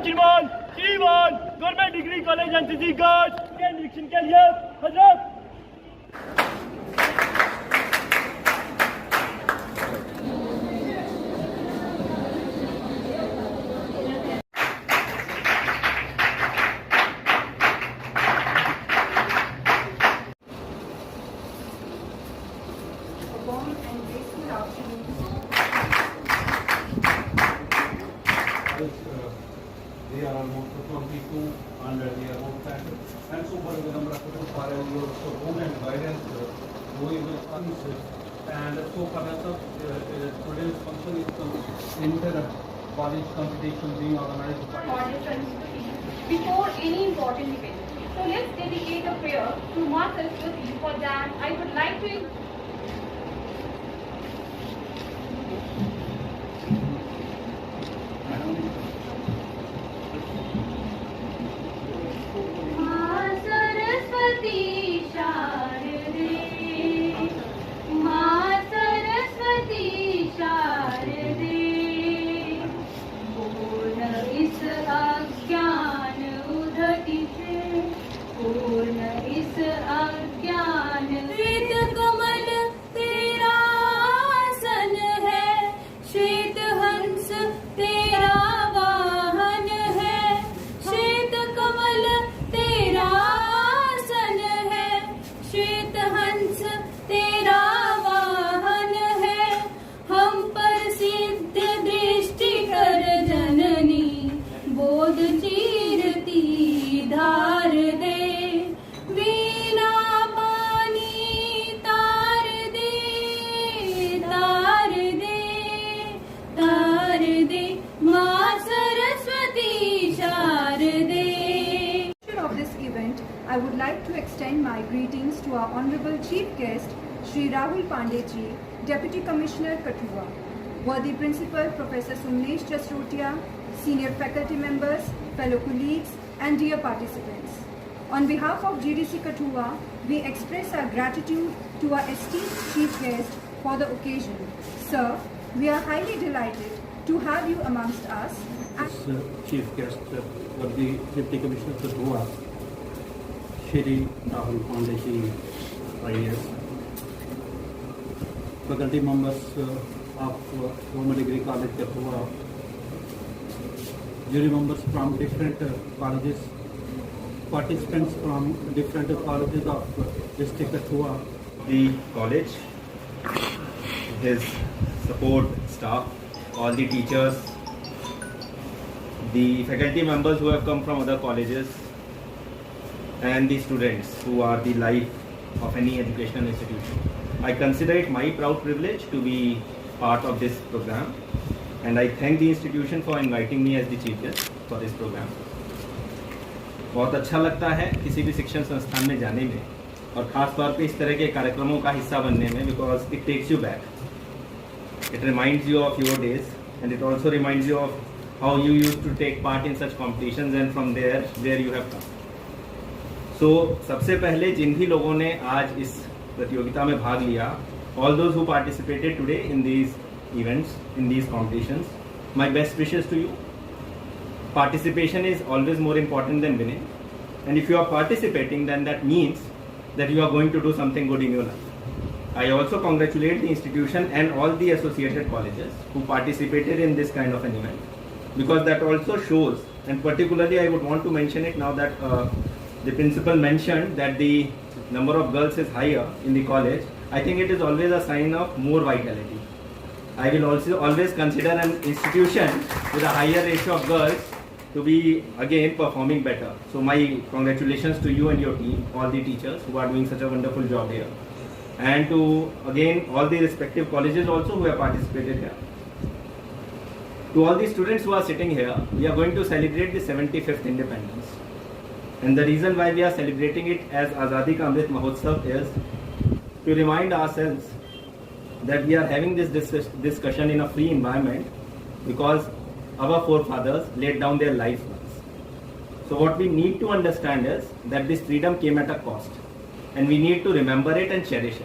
T1 government degree college NCC guard के निरीक्षण के लिए हजरत। They are almost 22 and they are more and so for the number of people support and guidance going with funds and so for today's function is inter-college competition being organized by before any important event. So let's dedicate a prayer to Ma Saraswati. For that, I would like to I would like to extend my greetings to our Honorable Chief Guest, Shri Rahul Pandey Ji, Deputy Commissioner, Kathua, worthy Principal Professor Sumnesh Jasrotia, senior faculty members, fellow colleagues, and dear participants. On behalf of GDC Kathua, we express our gratitude to our esteemed Chief Guest for the occasion. Sir, we are highly delighted to have you amongst us. Chief Guest, worthy Deputy Commissioner, Kathua, Shri Rahul Pandey Ji, IAS, faculty members of Government Degree College, Kathua, jury members from different colleges, participants from different colleges of district Kathua. The college, his support staff, all the teachers, the faculty members who have come from other colleges, and the students who are the life of any educational institution. I consider it my proud privilege to be part of this program, and I thank the institution for inviting me as the chief guest for this program. बहुत अच्छा लगता है किसी भी शिक्षण संस्थान में जाने में और ख़ास तौर पे इस तरह के कार्यक्रमों का हिस्सा बनने में, because it takes you back. It reminds you of your days, and it also reminds you of how you used to take part in such competitions, and from there where you have come. So सबसे पहले जिन भी लोगों ने आज इस प्रतियोगिता में भाग लिया, all those who participated today in these events, in these competitions, my best wishes to you. Participation is always more important than winning, and if you are participating, then that means that you are going to do something good in your life. I also congratulate the institution and all the associated colleges who participated in this kind of an event, because that also shows, and particularly I would want to mention it now that the principal mentioned that the number of girls is higher in the college. I think it is always a sign of more vitality. I will also always consider an institution with a higher ratio of girls to be again performing better. So my congratulations to you and your team, all the teachers who are doing such a wonderful job here, and to again all the respective colleges also who have participated here. To all the students who are sitting here, we are going to celebrate the 75th independence. And the reason why we are celebrating it as Azadi Ka Amrit Mahotsav is to remind ourselves that we are having this discussion in a free environment because our forefathers laid down their lives once. So what we need to understand is that this freedom came at a cost, and we need to remember it and cherish it.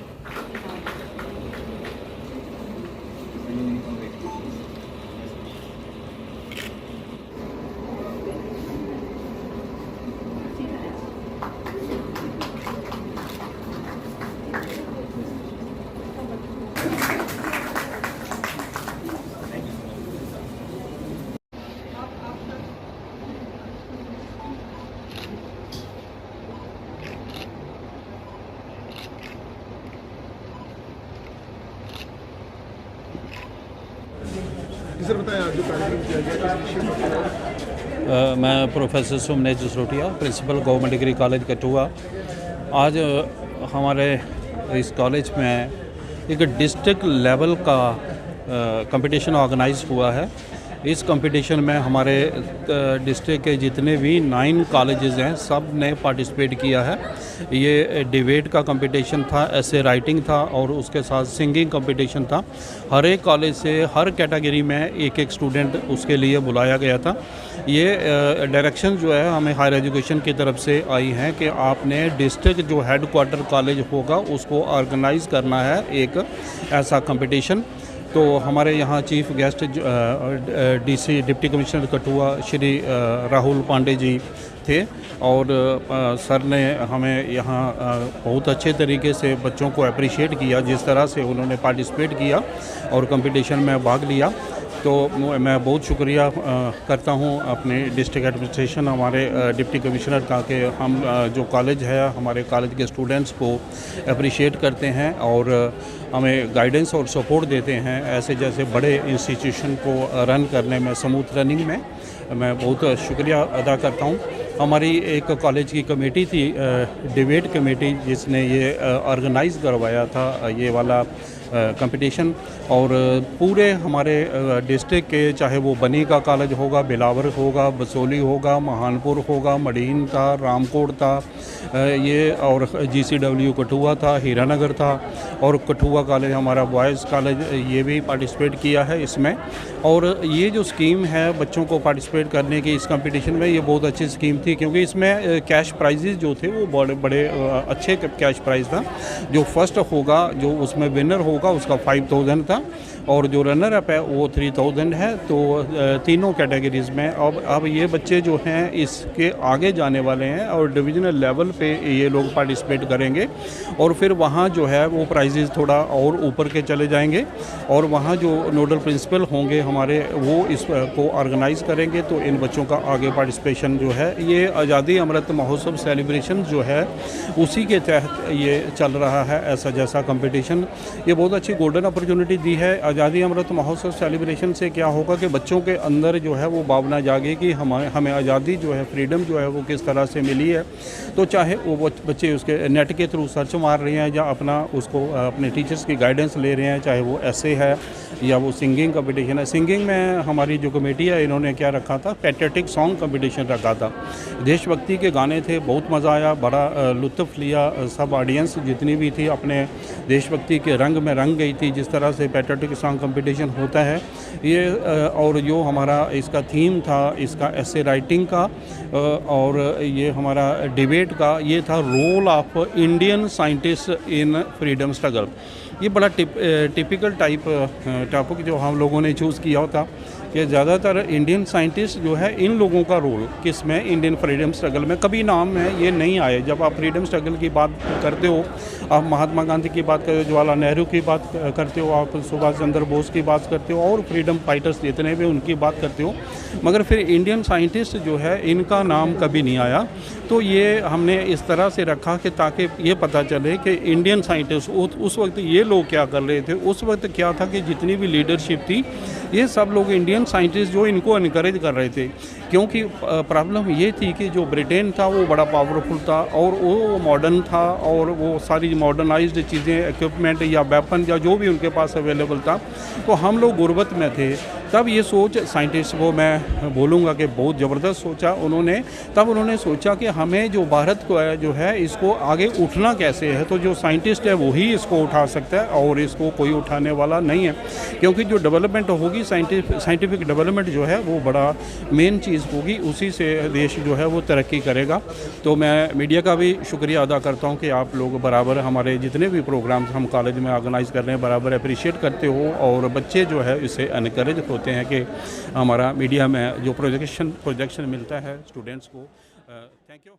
जी sir बताएं, आज जो कार्यक्रम किया गया किस विषय पर? मैं professor Sumnesh Jasrotia, principal government degree college Kathua. आज हमारे इस कॉलेज में एक डिस्ट्रिक्ट लेवल का कंपटीशन ऑर्गेनाइज हुआ है। इस कंपटीशन में हमारे डिस्ट्रिक्ट के जितने भी 9 कॉलेजेस हैं सब ने पार्टिसिपेट किया है। ये डिबेट का कंपटीशन था, ऐसे राइटिंग था और उसके साथ सिंगिंग कंपटीशन था। हर एक कॉलेज से हर कैटेगरी में एक स्टूडेंट उसके लिए बुलाया गया था। ये डायरेक्शन जो है हमें हायर एजुकेशन की तरफ से आई है कि आपने डिस्ट्रिक्ट जो हेड क्वार्टर कॉलेज होगा उसको ऑर्गेनाइज़ करना है एक ऐसा कंपटीशन। तो हमारे यहाँ chief guest DC deputy commissioner Kathua Shri Rahul Pande ji थे और सर ने हमें यहाँ बहुत अच्छे तरीके से बच्चों को अप्रिशिएट किया जिस तरह से उन्होंने पार्टिसिपेट किया और कंपटीशन में भाग लिया। तो मैं बहुत शुक्रिया करता हूँ अपने डिस्ट्रिक्ट एडमिनिस्ट्रेशन हमारे डिप्टी कमिश्नर का कि हम जो कॉलेज है हमारे कॉलेज के स्टूडेंट्स को अप्रिशिएट करते हैं और हमें गाइडेंस और सपोर्ट देते हैं ऐसे जैसे बड़े इंस्टीट्यूशन को रन करने में, स्मूथ रनिंग में। मैं बहुत शुक्रिया अदा करता हूँ। हमारी एक कॉलेज की कमेटी थी, डिबेट कमेटी, जिसने ये ऑर्गेनाइज़ करवाया था ये वाला कंपटीशन। और पूरे हमारे डिस्ट्रिक्ट के, चाहे वो बनी का कॉलेज होगा, बिलावर होगा, बसोली होगा, महानपुर होगा, मडीन था, रामकोट था, ये और GCW कठुआ था, हीरानगर था और कठुआ कॉलेज हमारा बॉयज़ कॉलेज, ये भी पार्टिसिपेट किया है इसमें। और ये जो स्कीम है बच्चों को पार्टिसिपेट करने की इस कंपटीशन में, ये बहुत अच्छी स्कीम थी क्योंकि इसमें कैश प्राइजेज़ जो थे वो बड़े अच्छे कैश प्राइज़ था। जो फर्स्ट होगा, जो उसमें विनर होगा उसका 5000 था और जो रनर अप है वो 3000 है। तो तीनों कैटेगरीज़ में अब ये बच्चे जो हैं इसके आगे जाने वाले हैं और डिविजनल लेवल पे ये लोग पार्टिसिपेट करेंगे और फिर वहाँ जो है वो प्राइजेज़ थोड़ा और ऊपर के चले जाएंगे और वहाँ जो नोडल प्रिंसिपल होंगे हमारे वो इसको ऑर्गेनाइज़ करेंगे। तो इन बच्चों का आगे पार्टिसिपेशन जो है, ये आज़ादी अमृत महोत्सव सेलिब्रेशन जो है उसी के तहत ये चल रहा है। ऐसा जैसा कंपटीशन ये बहुत अच्छी गोल्डन अपॉर्चुनिटी दी है। आज़ादी अमृत महोत्सव सेलिब्रेशन से क्या होगा कि बच्चों के अंदर जो है वो भावना जागेगी, हमें आज़ादी जो है, फ्रीडम जो है वो किस तरह से मिली है। तो चाहे वो बच्चे उसके नेट के थ्रू सर्च मार रहे हैं या अपना उसको अपने टीचर्स की गाइडेंस ले रहे हैं, चाहे वो ऐसे है या वो सिंगिंग कंपटीशन है। सिंगिंग में हमारी जो कमेटी है इन्होंने क्या रखा था, पैट्रियटिक सॉन्ग कंपटीशन रखा था। देशभक्ति के गाने थे, बहुत मज़ा आया, बड़ा लुत्फ़ लिया। सब ऑडियंस जितनी भी थी अपने देशभक्ति के रंग में रंग गई थी जिस तरह से पैट्रियटिक सॉन्ग कंपटीशन होता है ये। और जो हमारा इसका थीम था, इसका ऐसे राइटिंग का और ये हमारा डिबेट का, ये था role of Indian scientist in freedom struggle. ये बड़ा टिपिकल टॉपिक जो हम लोगों ने चूज़ किया होता कि ज़्यादातर इंडियन साइंटिस्ट जो है, इन लोगों का रोल किस में, इंडियन फ्रीडम स्ट्रगल में। कभी नाम में ये नहीं आए। जब आप फ्रीडम स्ट्रगल की बात करते हो, आप महात्मा गांधी की बात करते हो, जवाहरलाल नेहरू की बात करते हो, आप सुभाष चंद्र बोस की बात करते हो और फ्रीडम फाइटर्स जितने भी उनकी बात करते हो, मगर फिर इंडियन साइंटिस्ट जो है इनका नाम कभी नहीं आया। तो ये हमने इस तरह से रखा कि ताकि ये पता चले कि इंडियन साइंटिस्ट उस वक्त ये लोग क्या कर रहे थे। उस वक्त क्या था कि जितनी भी लीडरशिप थी ये सब लोग इंडियन साइंटिस्ट जो इनको इनकरेज कर रहे थे, क्योंकि प्रॉब्लम ये थी कि जो ब्रिटेन था वो बड़ा पावरफुल था और वो मॉडर्न था और वो सारी मॉडर्नाइज्ड चीज़ें, इक्विपमेंट या वेपन या जो भी उनके पास अवेलेबल था, तो हम लोग गुर्बत में थे। तब ये सोच साइंटिस्ट को मैं बोलूँगा कि बहुत ज़बरदस्त सोचा उन्होंने। तब उन्होंने सोचा कि हमें जो भारत को है जो है इसको आगे उठना कैसे है। तो जो साइंटिस्ट है वही इसको उठा सकता है और इसको कोई उठाने वाला नहीं है, क्योंकि जो डेवलपमेंट होगी, साइंटिफिक डेवलपमेंट जो है वो बड़ा मेन चीज़ होगी, उसी से देश जो है वो तरक्की करेगा। तो मैं मीडिया का भी शुक्रिया अदा करता हूँ कि आप लोग बराबर हमारे जितने भी प्रोग्राम्स हम कॉलेज में ऑर्गेनाइज़ कर रहे हैं बराबर अप्रिशिएट करते हो और बच्चे जो है इससे एनकरेज होते हैं कि हमारा मीडिया में जो प्रोजेक्शन मिलता है स्टूडेंट्स को। Thank you.